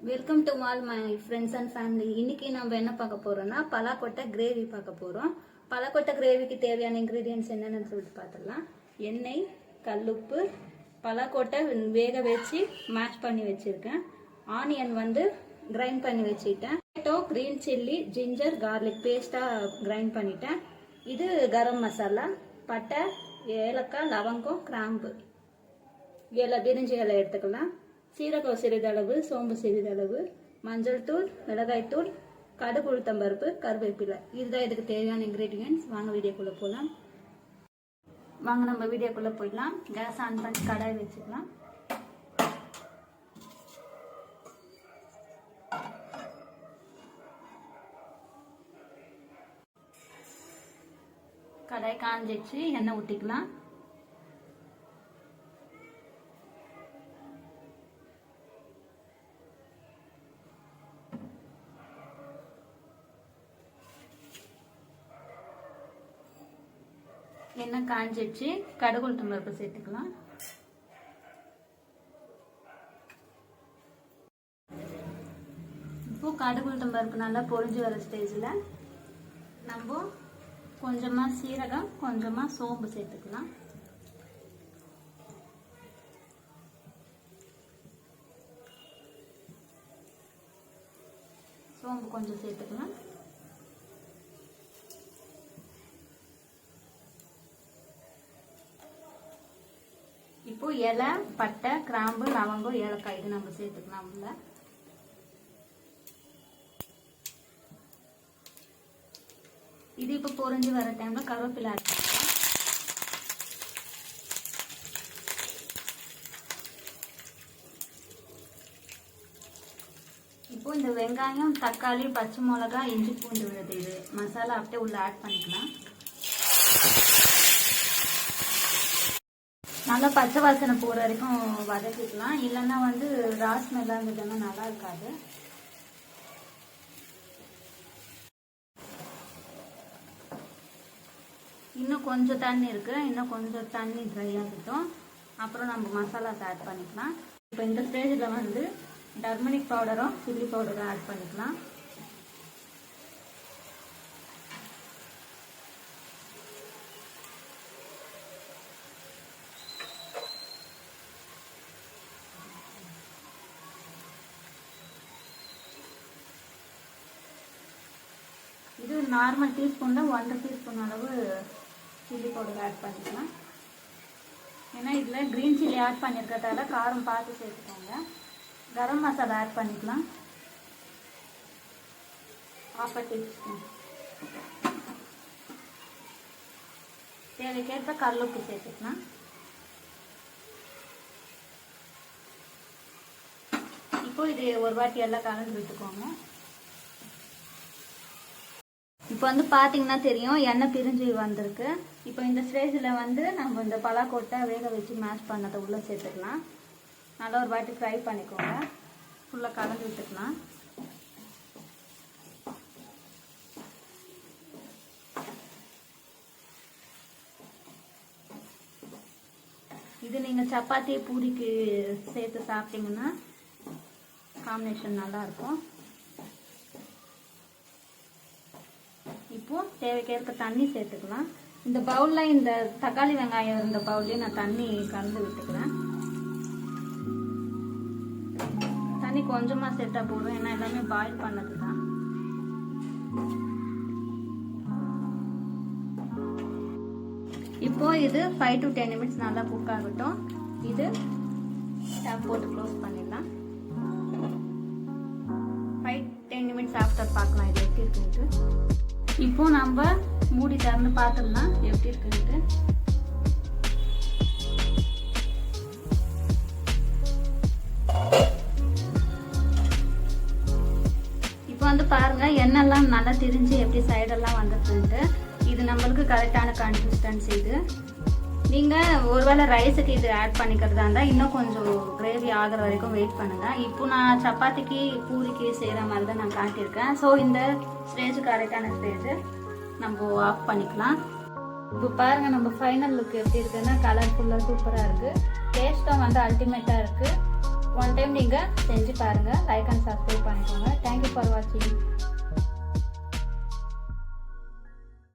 Welcome to all my friends and family. இன்னைக்கு நம்ம என்ன பார்க்க போறோம்னா பலாக்கொட்டை கிரேவி பார்க்க போறோம். பலாக்கொட்டை கிரேவிக்கு தேவையான இன்கிரீடியன்ஸ் என்னென்னு சொல்லிட்டு பார்த்துடலாம். எண்ணெய், கல்லுப்பு, பலாக்கொட்டை வேக வச்சு மேஷ் பண்ணி வச்சிருக்கேன். ஆனியன் கிரைண்ட் பண்ணி வச்சுட்டேன். Tomato, green chilli, ginger, garlic பேஸ்டா கிரைண்ட் பண்ணிட்டேன். இது கரம் மசாலா, பட்டை, ஏலக்காய், லவங்கம், கிராம்பு, பிரிஞ்சி இலை எடுத்துக்கலாம். சீரகம் சிறிதளவு, சோம்பு சிறிதளவு, மஞ்சள் தூள், மிளகாய் தூள், கடுகு, உளுத்தம்பருப்பு, கருவேப்பிலை. இதுதான் இதுக்கு தேவையான இன்கிரீடியன்ஸ். வாங்க வீடியோக்குள்ள போகலாம். நம்ம வீடியோக்குள்ள போயிடலாம். கேஸ் ஆன் பண்ணி கடாய் வச்சுக்கலாம். கடாய் காஞ்சிச்சு, எண்ணெய் ஊற்றிக்கலாம். எண்ணெய் காஞ்சிச்சு, கடுகு, உளுத்தம்பருப்பு சேர்த்துக்கலாம். இப்போ கடுகு, உளுத்தம்பருப்பு நல்லா பொரிஞ்சு வர ஸ்டேஜில் நம்ம கொஞ்சமா சீரகம், கொஞ்சமா சோம்பு சேர்த்துக்கலாம். சோம்பு கொஞ்சம் சேர்த்துக்கலாம். இப்போ இலை, பட்டை, கிராம்பு, லவங்கம், ஏலக்காய் இது நம்ம சேர்த்துக்கலாம். உள்ள இது இப்போ பொரிஞ்சு வர டைம்ல கருவேப்பிலை ஆட் பண்ணலாம். இப்போ இந்த வெங்காயம், தக்காளி, பச்சை மிளகாய், இஞ்சி பூண்டு விழுது இது மசாலா அப்படியே உள்ள ஆட் பண்ணிக்கலாம். நல்லா பச்சை வாசனை போகிற வரைக்கும் வதக்கிக்கலாம். இல்லைன்னா ரா ஸ்மெல்லாக இருந்ததுன்னா நல்லா இருக்காது. இன்னும் கொஞ்சம் தண்ணி இருக்கு, இன்னும் கொஞ்சம் தண்ணி ட்ரை ஆகிட்டோம். அப்புறம் நம்ம மசாலாஸ் ஆட் பண்ணிக்கலாம். இப்போ இந்த ஸ்டேஜில் டர்மரிக் பவுடரும் சில்லி பவுடரும் ஆட் பண்ணிக்கலாம். இது நார்மல் டீஸ்பூன்ல 1.5 டீஸ்பூன் அளவு சில்லி பவுடர் ஆட் பண்ணிக்கலாம். ஏன்னா இதில் கிரீன் சில்லி ஆட் பண்ணியிருக்கிறதால காரம் பார்த்து சேர்த்துக்கோங்க. கரம் மசாலா ஆட் பண்ணிக்கலாம். 1/2 டீஸ்பூன். தேவைக்கேற்ப கல்லுப்பு சேர்த்துக்கலாம். இப்போ இது ஒரு வாட்டி எல்லாம் கலந்து விட்டுக்கோங்க. இப்போ பார்த்தீங்கன்னா தெரியும், எண்ணெய் பிரிஞ்சு வந்திருக்கு. இப்போ இந்த ஸ்டேஜில் நம்ம இந்த பலாக்கொட்டை வேக வச்சு மேஷ் பண்ணதை உள்ளே சேர்த்துக்கலாம். நல்லா ஒரு வாட்டி ஃப்ரை பண்ணிக்கோங்க. ஃபுல்லாக கலந்து விட்டுக்கலாம். இது நீங்கள் சப்பாத்தி, பூரிக்கு சேர்த்து சாப்பிட்டீங்கன்னா காம்பினேஷன் நல்லாயிருக்கும். இப்போ தேவைக்கேற்க தண்ணி சேர்த்துக்கலாம். இந்த பவுலில் இந்த தக்காளி வெங்காயம் இந்த பவுல்லையும் நான் தண்ணி கலந்து விட்டுக்கிறேன். தண்ணி கொஞ்சமாக சேர்த்தா போதும், ஏன்னா எல்லாமே பாயில் பண்ணது தான். இப்போ இது 5 to 10 நிமிட்ஸ் நல்லா குக் ஆகட்டும். இது டேப் போட்டு க்ளோஸ் பண்ணிடலாம். 5-10 நிமிட்ஸ் ஆஃப்டர் பார்க்கலாம் இது எப்படி இருக்குன்ட்டு. இப்போ நம்ம மூடி திறந்து பார்த்துடலாம் எப்படி இருக்குன்ட்டு. இப்போ பாருங்க, எண்ணெய்லாம் நல்லா திரிஞ்சு எப்படி சைடெல்லாம் வந்துட்டு. இது நம்மளுக்கு கரெக்டான கன்சிஸ்டன்சி. இது நீங்கள் ஒருவேளை ரைஸுக்கு இது ஆட் பண்ணிக்கிறதா இருந்தால் இன்னும் கொஞ்சம் கிரேவி ஆகிற வரைக்கும் வெயிட் பண்ணுங்கள். இப்போ நான் சப்பாத்திக்கு, பூரிக்கு செய்கிற மாதிரி தான் நான் காட்டியிருக்கேன். ஸோ இந்த ஸ்டேஜ் கரெக்டான ஸ்டேஜ். நம்ம ஆஃப் பண்ணிக்கலாம். இப்போ பாருங்கள் நம்ம ஃபைனல் லுக் எப்படி இருக்குன்னா கலர்ஃபுல்லாக சூப்பராக இருக்குது. டேஸ்ட்டும் அல்டிமேட்டாக இருக்குது. ஒன் டைம் நீங்கள் செஞ்சு பாருங்கள். லைக் அண்ட் சப்ஸ்கிரைப் பண்ணிக்கோங்க. தேங்க்யூ ஃபார் வாட்சிங்.